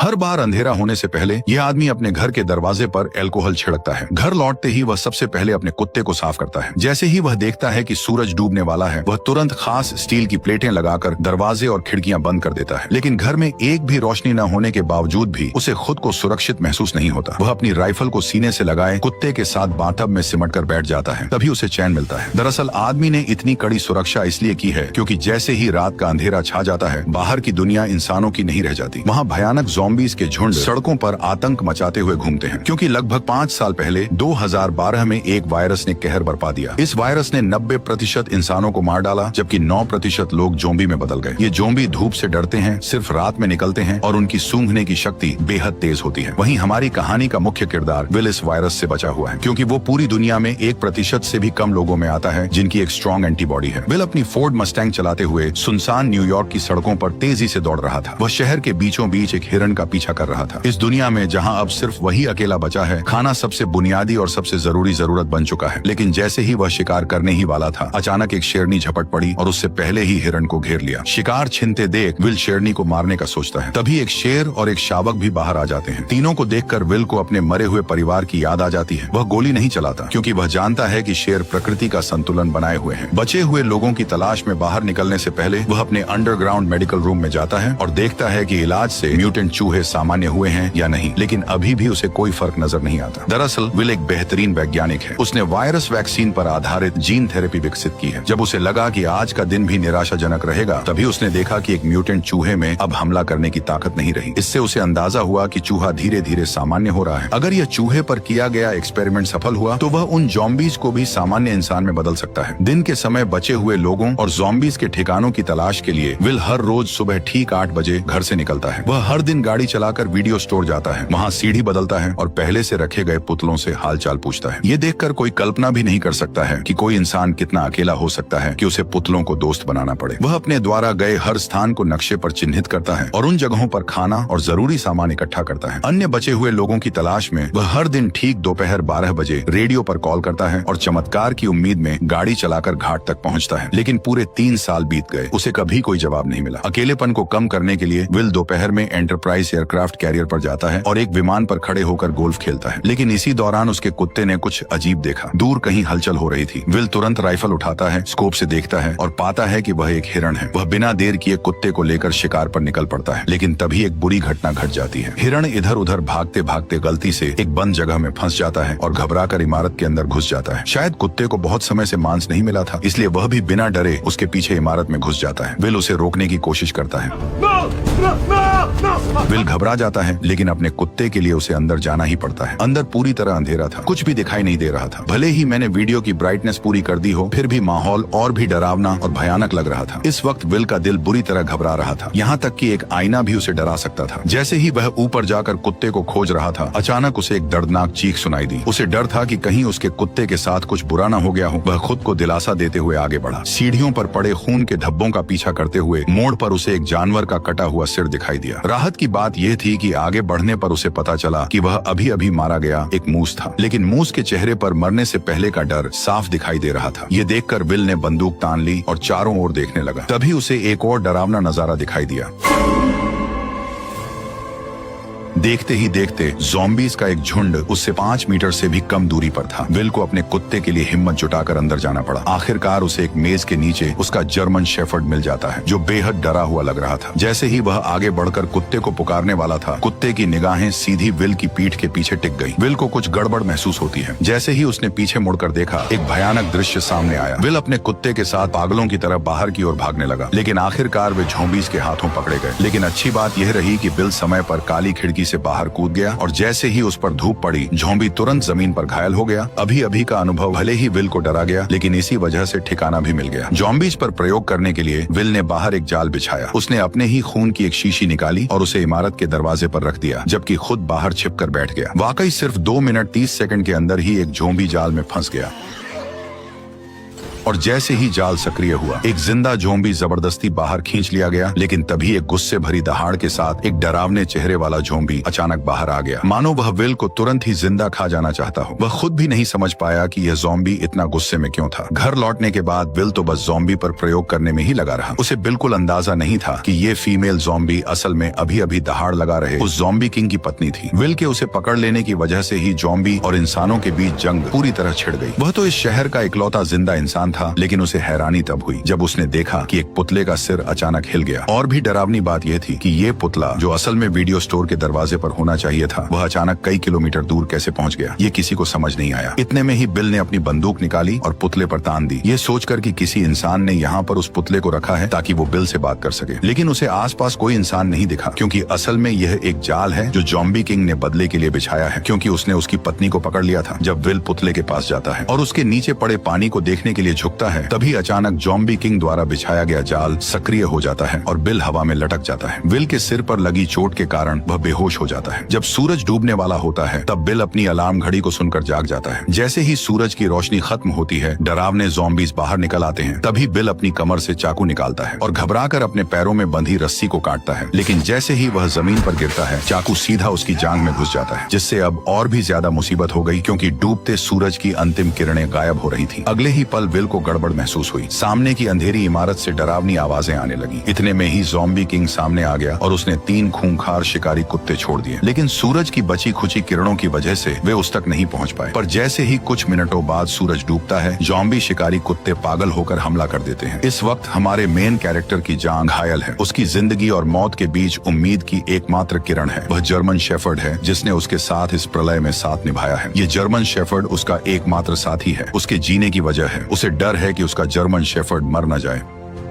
हर बार अंधेरा होने से पहले यह आदमी अपने घर के दरवाजे पर अल्कोहल छिड़कता है। घर लौटते ही वह सबसे पहले अपने कुत्ते को साफ करता है। जैसे ही वह देखता है कि सूरज डूबने वाला है, वह तुरंत खास स्टील की प्लेटें लगाकर दरवाजे और खिड़कियां बंद कर देता है। लेकिन घर में एक भी रोशनी न होने के बावजूद भी उसे खुद को सुरक्षित महसूस नहीं होता। वह अपनी राइफल को सीने से लगाए कुत्ते के साथ बाथटब में सिमट कर बैठ जाता है, तभी उसे चैन मिलता है। दरअसल आदमी ने इतनी कड़ी सुरक्षा इसलिए की है क्योंकि जैसे ही रात का अंधेरा छा जाता है, बाहर की दुनिया इंसानों की नहीं रह जाती। वहाँ भयानक ज़ॉम्बीज़ के झुंड सड़कों पर आतंक मचाते हुए घूमते हैं, क्योंकि लगभग 5 साल पहले 2012 में एक वायरस ने कहर बरपा दिया। इस वायरस ने 90% इंसानों को मार डाला, जबकि 9% लोग ज़ॉम्बी में बदल गए। ये ज़ॉम्बी धूप से डरते हैं, सिर्फ रात में निकलते हैं और उनकी सूंघने की शक्ति बेहद तेज होती है। वहीं हमारी कहानी का मुख्य किरदार विल इस वायरस से बचा हुआ है, क्योंकि वो पूरी दुनिया में 1% से भी कम लोगों में आता है जिनकी एक स्ट्रॉन्ग एंटीबॉडी है। विल अपनी फोर्ड मस्टैंग चलाते हुए सुनसान न्यूयॉर्क की सड़कों पर तेजी से दौड़ रहा था। वह शहर के बीचों बीच एक हिरण का पीछा कर रहा था। इस दुनिया में जहां अब सिर्फ वही अकेला बचा है, खाना सबसे बुनियादी और सबसे जरूरी जरूरत बन चुका है। लेकिन जैसे ही वह शिकार करने ही वाला था, अचानक एक शेरनी झपट पड़ी और उससे पहले ही हिरण को घेर लिया। शिकार छिनते देख विल शेरनी को मारने का सोचता है, तभी एक शेर और एक शावक भी बाहर आ जाते हैं। तीनों को देखकर विल को अपने मरे हुए परिवार की याद आ जाती है। वह गोली नहीं चलाता, क्योंकि वह जानता है कि शेर प्रकृति का संतुलन बनाए हुए हैं। बचे हुए लोगों की तलाश में बाहर निकलने से पहले वह अपने अंडरग्राउंड मेडिकल रूम में जाता है और देखता है कि इलाज से म्यूटेंट चूहे सामान्य हुए हैं या नहीं, लेकिन अभी भी उसे कोई फर्क नजर नहीं आता। दरअसल विल एक बेहतरीन वैज्ञानिक है। उसने वायरस वैक्सीन पर आधारित जीन थेरेपी विकसित की है। जब उसे लगा कि आज का दिन भी निराशाजनक रहेगा, तभी उसने देखा कि एक म्यूटेंट चूहे में अब हमला करने की ताकत नहीं रही। इससे उसे अंदाजा हुआ कि चूहा धीरे धीरे सामान्य हो रहा है। अगर यह चूहे पर किया गया एक्सपेरिमेंट सफल हुआ तो वह उन ज़ॉम्बीज़ को भी सामान्य इंसान में बदल सकता है। दिन के समय बचे हुए लोगों और ज़ॉम्बीज़ के ठिकानों की तलाश के लिए विल हर रोज सुबह ठीक 8 बजे घर से निकलता है। वह हर दिन गाड़ी चलाकर वीडियो स्टोर जाता है, वहाँ सीढ़ी बदलता है और पहले से रखे गए पुतलों से हालचाल पूछता है। ये देखकर कोई कल्पना भी नहीं कर सकता है कि कोई इंसान कितना अकेला हो सकता है कि उसे पुतलों को दोस्त बनाना पड़े। वह अपने द्वारा गए हर स्थान को नक्शे पर चिन्हित करता है और उन जगहों पर खाना और जरूरी सामान इकट्ठा करता है। अन्य बचे हुए लोगों की तलाश में वह हर दिन ठीक दोपहर 12 बजे रेडियो पर कॉल करता है और चमत्कार की उम्मीद में गाड़ी चलाकर घाट तक पहुंचता है। लेकिन पूरे 3 साल बीत गए, उसे कभी कोई जवाब नहीं मिला। अकेलेपन को कम करने के लिए विल दोपहर में एंटरप्राइज एयरक्राफ्ट कैरियर पर जाता है और एक विमान पर खड़े होकर गोल्फ खेलता है। लेकिन इसी दौरान उसके कुत्ते ने कुछ अजीब देखा। दूर कहीं हलचल हो रही थी। विल तुरंत राइफल उठाता है, स्कोप से देखता है और पाता है कि वह एक हिरण है। वह बिना देर किए कुत्ते को लेकर शिकार पर निकल पड़ता है। लेकिन तभी एक बुरी घटना घट जाती है। हिरण इधर उधर भागते भागते गलती से एक बंद जगह में फंस जाता है और घबराकर इमारत के अंदर घुस जाता है। शायद कुत्ते को बहुत समय से मांस नहीं मिला था, इसलिए वह भी बिना डरे उसके पीछे इमारत में घुस जाता है। विल उसे रोकने की कोशिश करता है। विल घबरा जाता है, लेकिन अपने कुत्ते के लिए उसे अंदर जाना ही पड़ता है। अंदर पूरी तरह अंधेरा था, कुछ भी दिखाई नहीं दे रहा था। भले ही मैंने वीडियो की ब्राइटनेस पूरी कर दी हो, फिर भी माहौल और भी डरावना और भयानक लग रहा था। इस वक्त विल का दिल बुरी तरह घबरा रहा था, यहाँ तक कि एक आईना भी उसे डरा सकता था। जैसे ही वह ऊपर जाकर कुत्ते को खोज रहा था, अचानक उसे एक दर्दनाक चीख सुनाई दी। उसे डर था कि कहीं उसके कुत्ते के साथ कुछ बुरा न हो गया हो। वह खुद को दिलासा देते हुए आगे बढ़ा। सीढ़ियों पर पड़े खून के धब्बों का पीछा करते हुए मोड़ पर उसे एक जानवर का कटा हुआ सिर दिखाई दिया। राहत की बात यह थी कि आगे बढ़ने पर उसे पता चला कि वह अभी अभी मारा गया एक मूस था। लेकिन मूस के चेहरे पर मरने से पहले का डर साफ दिखाई दे रहा था। ये देखकर विल ने बंदूक तान ली और चारों ओर देखने लगा। तभी उसे एक और डरावना नजारा दिखाई दिया। देखते ही देखते ज़ॉम्बीज़ का एक झुंड उससे 5 मीटर से भी कम दूरी पर था। विल को अपने कुत्ते के लिए हिम्मत जुटाकर अंदर जाना पड़ा। आखिरकार उसे एक मेज के नीचे उसका जर्मन शेफर्ड मिल जाता है, जो बेहद डरा हुआ लग रहा था। जैसे ही वह आगे बढ़कर कुत्ते को पुकारने वाला था, कुत्ते की निगाहें सीधी विल की पीठ के पीछे टिक गई। विल को कुछ गड़बड़ महसूस होती है। जैसे ही उसने पीछे मुड़कर देखा, एक भयानक दृश्य सामने आया। विल अपने कुत्ते के साथ पागलों की तरह बाहर की ओर भागने लगा, लेकिन आखिरकार वे ज़ॉम्बीज़ के हाथों पकड़े गए। लेकिन अच्छी बात यह रही कि विल समय पर काली खिड़की से बाहर कूद गया और जैसे ही उस पर धूप पड़ी, ज़ॉम्बी तुरंत जमीन पर घायल हो गया। अभी अभी का अनुभव भले ही विल को डरा गया, लेकिन इसी वजह से ठिकाना भी मिल गया। ज़ॉम्बीज़ पर प्रयोग करने के लिए विल ने बाहर एक जाल बिछाया। उसने अपने ही खून की एक शीशी निकाली और उसे इमारत के दरवाजे पर रख दिया, जबकि खुद बाहर छिपकर बैठ गया। वाकई सिर्फ 2 मिनट 30 सेकंड के अंदर ही एक ज़ॉम्बी जाल में फंस गया। और जैसे ही जाल सक्रिय हुआ, एक जिंदा ज़ॉम्बी जबरदस्ती बाहर खींच लिया गया। लेकिन तभी एक गुस्से भरी दहाड़ के साथ एक डरावने चेहरे वाला ज़ॉम्बी अचानक बाहर आ गया, मानो वह विल को तुरंत ही जिंदा खा जाना चाहता हो। वह खुद भी नहीं समझ पाया कि यह ज़ॉम्बी इतना गुस्से में क्यों था। घर लौटने के बाद विल तो बस ज़ॉम्बी पर प्रयोग करने में ही लगा रहा। उसे बिल्कुल अंदाजा नहीं था कि ये फीमेल ज़ॉम्बी असल में अभी अभी दहाड़ लगा रहे उस ज़ॉम्बी किंग की पत्नी थी। विल के उसे पकड़ लेने की वजह से ही ज़ॉम्बी और इंसानों के बीच जंग पूरी तरह छिड़ गई। वह तो इस शहर का इकलौता जिंदा इंसान था, लेकिन उसे हैरानी तब हुई जब उसने देखा कि एक पुतले का सिर अचानक हिल गया। और भी डरावनी बात यह थी कि ये पुतला, जो असल में वीडियो स्टोर के दरवाजे पर होना चाहिए था, वह अचानक कई किलोमीटर दूर कैसे पहुंच गया, ये किसी को समझ नहीं आया। इतने में ही बिल ने अपनी बंदूक निकाली और पुतले पर तान दी, ये सोचकर कि किसी इंसान ने यहाँ पर उस पुतले को रखा है ताकि वो बिल से बात कर सके। लेकिन उसे आसपास कोई इंसान नहीं दिखा, क्योंकि असल में यह एक जाल है जो ज़ॉम्बी किंग ने बदले के लिए बिछाया है, क्योंकि उसने उसकी पत्नी को पकड़ लिया था। जब विल पुतले के पास जाता है और उसके नीचे पड़े पानी को देखने के लिए झुकता है, तभी अचानक ज़ॉम्बी किंग द्वारा बिछाया गया जाल सक्रिय हो जाता है और बिल हवा में लटक जाता है। विल के सिर पर लगी चोट के कारण वह बेहोश हो जाता है। जब सूरज डूबने वाला होता है, तब बिल अपनी अलार्म घड़ी को सुनकर जाग जाता है। जैसे ही सूरज की रोशनी खत्म होती है, डरावने ज़ॉम्बीज बाहर निकल आते हैं। तभी बिल अपनी कमर से चाकू निकालता है और घबराकर अपने पैरों में बंधी रस्सी को काटता है। लेकिन जैसे ही वह जमीन पर गिरता है, चाकू सीधा उसकी जांघ में घुस जाता है, जिससे अब और भी ज्यादा मुसीबत हो गई, क्योंकि डूबते सूरज की अंतिम किरणें गायब हो रही थी। अगले ही पल विल को गड़बड़ महसूस हुई। सामने की अंधेरी इमारत से डरावनी आवाजें आने लगी। इतने में ही ज़ॉम्बी किंग सामने आ गया और उसने 3 खूंखार शिकारी कुत्ते छोड़ दिए। लेकिन सूरज की बची खुची किरणों की वजह से वे उस तक नहीं पहुंच पाए। पर जैसे ही कुछ मिनटों बाद सूरज डूबता है, ज़ॉम्बी शिकारी कुत्ते पागल होकर हमला कर देते हैं। इस वक्त हमारे मेन कैरेक्टर की जान घायल है। उसकी जिंदगी और मौत के बीच उम्मीद की एकमात्र किरण है। वह जर्मन शेफर्ड है जिसने उसके साथ इस प्रलय में साथ निभाया है। ये जर्मन शेफर्ड उसका एकमात्र साथी है। उसके जीने की वजह है, उसे डर है कि उसका जर्मन शेफर्ड मर न जाए।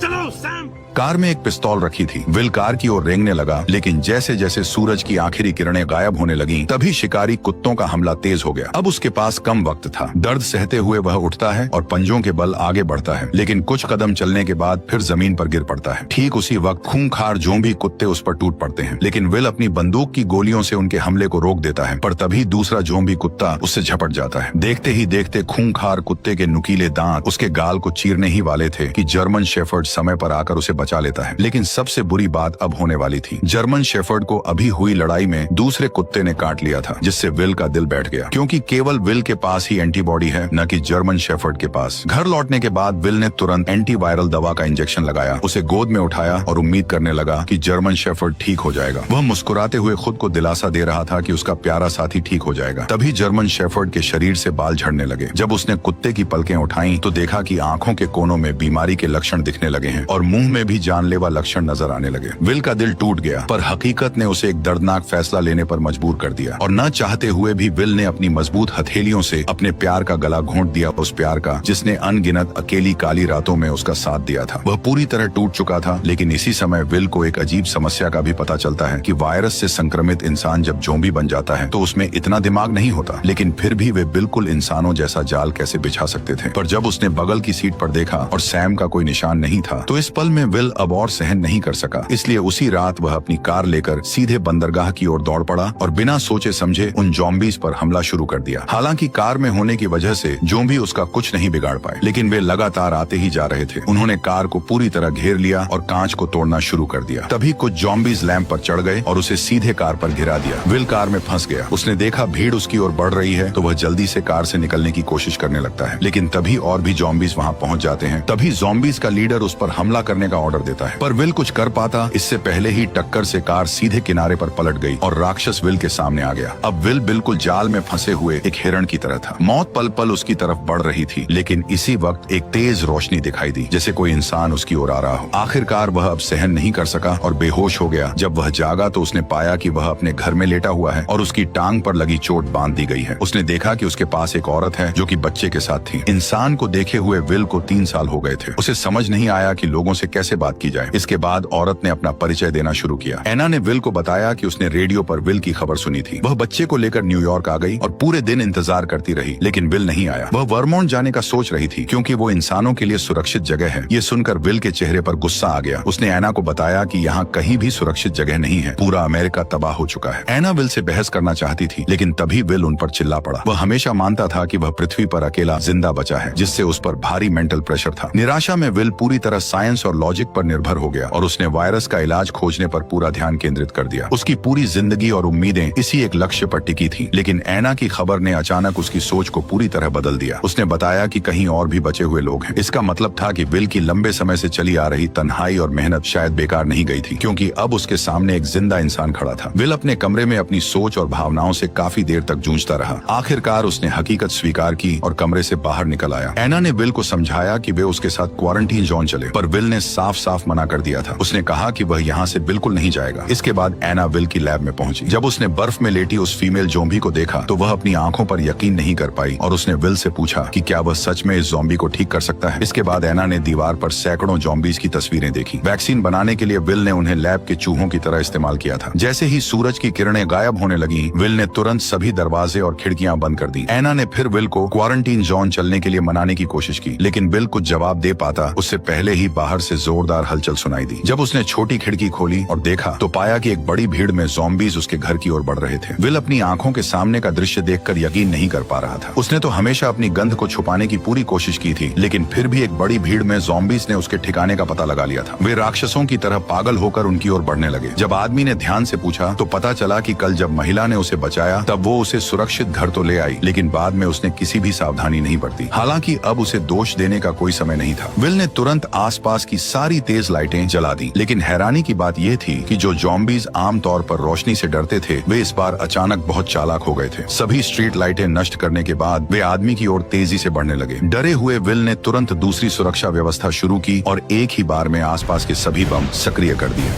चलो सैम। कार में एक पिस्तौल रखी थी। विल कार की ओर रेंगने लगा, लेकिन जैसे जैसे सूरज की आखिरी किरणें गायब होने लगी, तभी शिकारी कुत्तों का हमला तेज हो गया। अब उसके पास कम वक्त था। दर्द सहते हुए वह उठता है और पंजों के बल आगे बढ़ता है, लेकिन कुछ कदम चलने के बाद फिर जमीन पर गिर पड़ता है। ठीक उसी वक्त खूंखार ज़ॉम्बी कुत्ते उस पर टूट पड़ते हैं, लेकिन विल अपनी बंदूक की गोलियों से उनके हमले को रोक देता है। पर तभी दूसरा ज़ॉम्बी कुत्ता उससे झपट जाता है। देखते ही देखते खूंखार कुत्ते के नुकीले दांत उसके गाल को चीरने ही वाले थे कि जर्मन शेफर्ड समय पर आकर उसे बचा लेता है। लेकिन सबसे बुरी बात अब होने वाली थी। जर्मन शेफर्ड को अभी हुई लड़ाई में दूसरे कुत्ते ने काट लिया था, जिससे विल का दिल बैठ गया, क्योंकि केवल विल के पास ही एंटीबॉडी है, न कि जर्मन शेफर्ड के पास। घर लौटने के बाद विल ने तुरंत एंटीवायरल दवा का इंजेक्शन लगाया, उसे गोद में उठाया और उम्मीद करने लगा कि जर्मन शेफर्ड ठीक हो जाएगा। वह मुस्कुराते हुए खुद को दिलासा दे रहा था कि उसका प्यारा साथी ठीक हो जाएगा। तभी जर्मन शेफर्ड के शरीर से बाल झड़ने लगे। जब उसने कुत्ते की पलकें उठाई तो देखा कि आंखों के कोनों में बीमारी के लक्षण दिखने लगे हैं और मुंह में भी जानलेवा लक्षण नजर आने लगे। विल का दिल टूट गया, पर हकीकत ने उसे एक दर्दनाक फैसला लेने पर मजबूर कर दिया और न चाहते हुए भी विल ने अपनी मजबूत हथेलियों से अपने प्यार का गला घोंट दिया, उस प्यार का जिसने अनगिनत अकेली काली रातों में उसका साथ दिया था। वह पूरी तरह टूट चुका था। लेकिन इसी समय विल को एक अजीब समस्या का भी पता चलता है कि वायरस से संक्रमित इंसान जब ज़ॉम्बी बन जाता है तो उसमें इतना दिमाग नहीं होता, लेकिन फिर भी वे बिल्कुल इंसानों जैसा जाल कैसे बिछा सकते थे। पर जब उसने बगल की सीट पर देखा और सैम का कोई निशान नहीं था, तो इस पल में विल अब और सहन नहीं कर सका। इसलिए उसी रात वह अपनी कार लेकर सीधे बंदरगाह की ओर दौड़ पड़ा और बिना सोचे समझे उन ज़ॉम्बीज पर हमला शुरू कर दिया। हालांकि कार में होने की वजह से ज़ॉम्बी उसका कुछ नहीं बिगाड़ पाए, लेकिन वे लगातार आते ही जा रहे थे। उन्होंने कार को पूरी तरह घेर लिया और कांच को तोड़ना शुरू कर दिया। तभी कुछ ज़ॉम्बीज लैंप पर चढ़ गए और उसे सीधे कार पर गिरा दिया। विल कार में फंस गया। उसने देखा भीड़ उसकी ओर बढ़ रही है तो वह जल्दी से कार से निकलने की कोशिश करने लगता है, लेकिन तभी और भी ज़ॉम्बीज वहां पहुंच जाते हैं। तभी ज़ॉम्बीज का लीडर उस पर हमला करने का ऑर्डर देता है, पर विल कुछ कर पाता इससे पहले ही टक्कर से कार सीधे किनारे पर पलट गई और राक्षस विल के सामने आ गया। अब विल बिल्कुल जाल में फंसे हुए एक हिरण की तरह था। मौत पल पल उसकी तरफ बढ़ रही थी, लेकिन इसी वक्त एक तेज रोशनी दिखाई दी, जैसे कोई इंसान उसकी ओर आ रहा हो। आखिरकार वह अब सहन नहीं कर सका और बेहोश हो गया। जब वह जागा तो उसने पाया कि वह अपने घर में लेटा हुआ है और उसकी टांग पर लगी चोट बांध दी गई है। उसने देखा कि उसके पास एक औरत है जो कि बच्चे के साथ थी। इंसान को देखे हुए विल को 3 साल हो गए थे। उसे समझ नहीं आया कि लोगों से कैसे बात की जाए। इसके बाद औरत ने अपना परिचय देना शुरू किया। एना ने विल को बताया कि उसने रेडियो पर विल की खबर सुनी थी। वह बच्चे को लेकर न्यूयॉर्क आ गई और पूरे दिन इंतजार करती रही, लेकिन विल नहीं आया। वह वर्मोंट जाने का सोच रही थी क्योंकि वो इंसानों के लिए सुरक्षित जगह है। ये सुनकर विल के चेहरे पर गुस्सा आ गया। उसने एना को बताया कि यहाँ कहीं भी सुरक्षित जगह नहीं है, पूरा अमेरिका तबाह हो चुका है। एना विल से बहस करना चाहती थी, लेकिन तभी विल उन पर चिल्ला पड़ा। वह हमेशा मानता था कि वह पृथ्वी पर अकेला जिंदा बचा है, जिससे उस पर भारी मेंटल प्रेशर था। निराशा में विल पूरी तरह साइंस और लॉजिक पर निर्भर हो गया और उसने वायरस का इलाज खोजने पर पूरा ध्यान केंद्रित कर दिया। उसकी पूरी जिंदगी और उम्मीदें इसी एक लक्ष्य पर टिकी थी। लेकिन एना की खबर ने अचानक उसकी सोच को पूरी तरह बदल दिया। उसने बताया कि कहीं और भी बचे हुए लोग हैं। इसका मतलब था कि विल की लंबे समय से चली आ रही तन्हाई और मेहनत शायद बेकार नहीं गई थी, क्योंकि अब उसके सामने एक जिंदा इंसान खड़ा था। विल अपने कमरे में अपनी सोच और भावनाओं से काफी देर तक जूझता रहा। आखिरकार उसने हकीकत स्वीकार की और कमरे से बाहर निकल आया। एना ने विल को समझाया कि वे उसके साथ क्वारंटीन जोन चले, पर विल ने साफ साफ मना कर दिया था। उसने कहा कि वह यहाँ से बिल्कुल नहीं जाएगा। इसके बाद एना विल की लैब में पहुंची। जब उसने बर्फ में लेटी उस फीमेल ज़ॉम्बी को देखा तो वह अपनी आंखों पर यकीन नहीं कर पाई और उसने विल से पूछा कि क्या वह सच में इस ज़ॉम्बी को ठीक कर सकता है। इसके बाद एना ने दीवार पर सैकड़ों ज़ॉम्बीज की तस्वीरें देखी। वैक्सीन बनाने के लिए विल ने उन्हें लैब के चूहों की तरह इस्तेमाल किया था। जैसे ही सूरज की किरणें गायब होने लगी, विल ने तुरंत सभी दरवाजे और खिड़कियां बंद कर दी। एना ने फिर विल को क्वारंटीन जोन चलने के लिए मनाने की कोशिश की, लेकिन विल कुछ जवाब दे पाता उससे पहले ही बाहर से जोरदार हलचल सुनाई दी। जब उसने छोटी खिड़की खोली और देखा तो पाया कि एक बड़ी भीड़ में ज़ॉम्बीज उसके घर की ओर बढ़ रहे थे। विल अपनी आंखों के सामने का दृश्य देखकर यकीन नहीं कर पा रहा था। उसने तो हमेशा अपनी गंध को छुपाने की पूरी कोशिश की थी, लेकिन फिर भी एक बड़ी भीड़ में ज़ॉम्बीज ने उसके ठिकाने का पता लगा लिया था। वे राक्षसों की तरह पागल होकर उनकी ओर बढ़ने लगे। जब आदमी ने ध्यान से पूछा तो पता चला कि कल जब महिला ने उसे बचाया तब वो उसे सुरक्षित घर तो ले आई, लेकिन बाद में उसने किसी भी सावधानी नहीं बरती। हालांकि अब उसे दोष देने का कोई समय नहीं था। विल ने तुरंत आसपास की सारी तेज लाइटें जला दी, लेकिन हैरानी की बात यह थी कि जो ज़ॉम्बीज आमतौर पर रोशनी से डरते थे, वे इस बार अचानक बहुत चालाक हो गए थे। सभी स्ट्रीट लाइटें नष्ट करने के बाद वे आदमी की ओर तेजी से बढ़ने लगे। डरे हुए विल ने तुरंत दूसरी सुरक्षा व्यवस्था शुरू की और एक ही बार में आसपास के सभी बम सक्रिय कर दिए।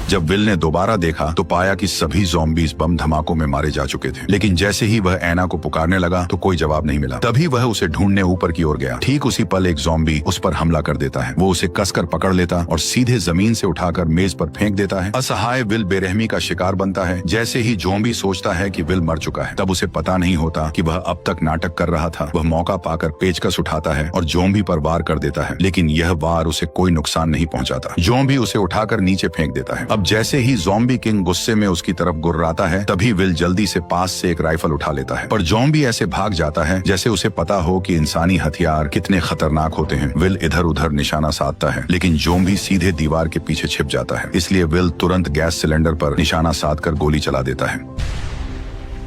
जब विल ने दोबारा देखा तो पाया कि सभी ज़ॉम्बीज बम धमाकों में मारे जा चुके थे, लेकिन जैसे ही वह एना को पुकारने लगा तो कोई जवाब नहीं मिला। तभी वह उसे ढूंढने ऊपर की ओर गया। ठीक उसी पल एक ज़ॉम्बी उस पर हमला कर देता है। वो उसे कसकर पकड़ लेता और सीधे जमीन से उठाकर मेज पर फेंक देता है। असहाय विल बेरहमी का शिकार बनता है। जैसे ही ज़ॉम्बी सोचता है कि विल मर चुका है, तब उसे पता नहीं होता कि वह अब तक नाटक कर रहा था। वह मौका पाकर पेचकस उठाता है और ज़ॉम्बी पर वार कर देता है, लेकिन यह वार उसे कोई नुकसान नहीं पहुंचाता। ज़ॉम्बी उसे उठाकर नीचे फेंक देता है। अब जैसे ही ज़ॉम्बी किंग गुस्से में उसकी तरफ गुर्राता है, तभी विल जल्दी से पास से एक राइफल उठा लेता है, पर ज़ॉम्बी ऐसे भाग जाता है जैसे उसे पता हो कि इंसानी हथियार कितने खतरनाक होते हैं। विल इधर उधर निशाना साधता है, लेकिन ज़ॉम्बी सीधे दीवार के पीछे छिप जाता है। इसलिए विल तुरंत गैस सिलेंडर पर निशाना साधकर गोली चला देता है।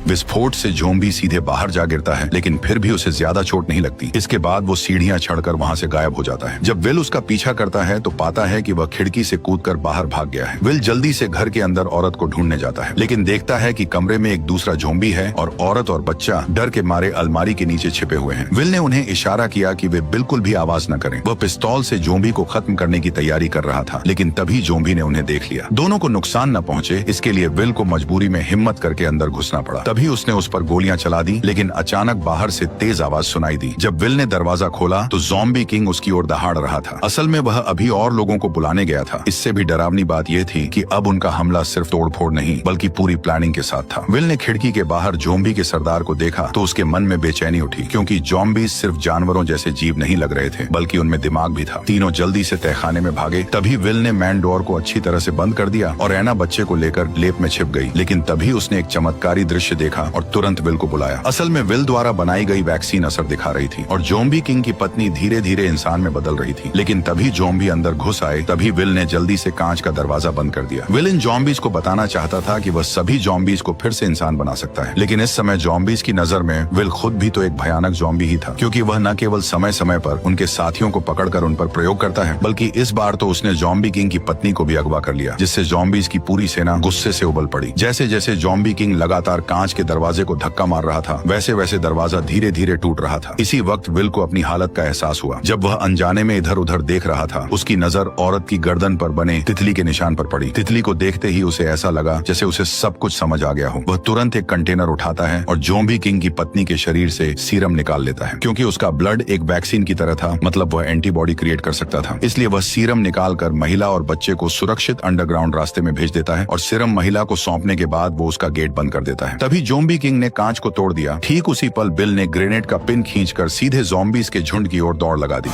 विस्फोट से ज़ॉम्बी सीधे बाहर जा गिरता है, लेकिन फिर भी उसे ज्यादा चोट नहीं लगती। इसके बाद वो सीढ़ियां चढ़कर वहां से गायब हो जाता है। जब विल उसका पीछा करता है तो पाता है कि वह खिड़की से कूदकर बाहर भाग गया है। विल जल्दी से घर के अंदर औरत को ढूंढने जाता है, लेकिन देखता है कि कमरे में एक दूसरा ज़ॉम्बी है और औरत और बच्चा डर के मारे अलमारी के नीचे छिपे हुए हैं। विल ने उन्हें इशारा किया कि वे बिल्कुल भी आवाज न करें। वह पिस्तौल से ज़ॉम्बी को खत्म करने की तैयारी कर रहा था, लेकिन तभी ज़ॉम्बी ने उन्हें देख लिया। दोनों को नुकसान न पहुंचे, इसके लिए विल को मजबूरी में हिम्मत करके अंदर घुसना पड़ा। तभी उसने उस पर गोलियां चला दी, लेकिन अचानक बाहर से तेज आवाज सुनाई दी। जब विल ने दरवाजा खोला तो ज़ॉम्बी किंग उसकी ओर दहाड़ रहा था। असल में वह अभी और लोगों को बुलाने गया था। इससे भी डरावनी बात यह थी कि अब उनका हमला सिर्फ तोड़फोड़ नहीं बल्कि पूरी प्लानिंग के साथ था। विल ने खिड़की के बाहर ज़ॉम्बी के सरदार को देखा तो उसके मन में बेचैनी उठी, क्योंकि ज़ॉम्बी सिर्फ जानवरों जैसे जीव नहीं लग रहे थे, बल्कि उनमें दिमाग भी था। तीनों जल्दी से तहखाने में भागे। तभी विल ने मैन डोर को अच्छी तरह से बंद कर दिया और एना बच्चे को लेकर लेप में छिप गई। लेकिन तभी उसने एक चमत्कारी दृश्य देखा और तुरंत विल को बुलाया। असल में विल द्वारा बनाई गई वैक्सीन असर दिखा रही थी और ज़ॉम्बी किंग की पत्नी धीरे धीरे इंसान में बदल रही थी। लेकिन तभी ज़ॉम्बी अंदर घुस आए। तभी विल ने जल्दी से कांच का दरवाजा बंद कर दिया। विल इन ज़ॉम्बीज को बताना चाहता था कि वह सभी ज़ॉम्बीज को फिर से इंसान बना सकता है, लेकिन इस समय ज़ॉम्बीज की नजर में विल खुद भी तो एक भयानक ज़ॉम्बी ही था, क्योंकि वह न केवल समय समय पर उनके साथियों को पकड़कर उन पर प्रयोग करता है, बल्कि इस बार तो उसने ज़ॉम्बी किंग की पत्नी को भी अगवा कर लिया, जिससे ज़ॉम्बीज की पूरी सेना गुस्से से उबल पड़ी। जैसे जैसे ज़ॉम्बी किंग लगातार कांच कांच के दरवाजे को धक्का मार रहा था, वैसे वैसे दरवाजा धीरे धीरे टूट रहा था। इसी वक्त विल को अपनी हालत का एहसास हुआ। जब वह अनजाने में इधर उधर देख रहा था, उसकी नजर औरत की गर्दन पर बने तितली के निशान पर पड़ी। तितली को देखते ही उसे ऐसा लगा जैसे उसे सब कुछ समझ आ गया हो। वह तुरंत एक कंटेनर उठाता है और ज़ॉम्बी किंग की पत्नी के शरीर से सीरम निकाल लेता है। क्योंकि उसका ब्लड एक वैक्सीन की तरह था, मतलब वह एंटीबॉडी क्रिएट कर सकता था। इसलिए वह सीरम निकालकर महिला और बच्चे को सुरक्षित अंडरग्राउंड रास्ते में भेज देता है और सीरम महिला को सौंपने के बाद वो उसका गेट बंद कर देता है। तभी ज़ॉम्बी किंग ने कांच को तोड़ दिया। ठीक उसी पल बिल ने ग्रेनेड का पिन खींचकर सीधे ज़ॉम्बीज के झुंड की ओर दौड़ लगा दी।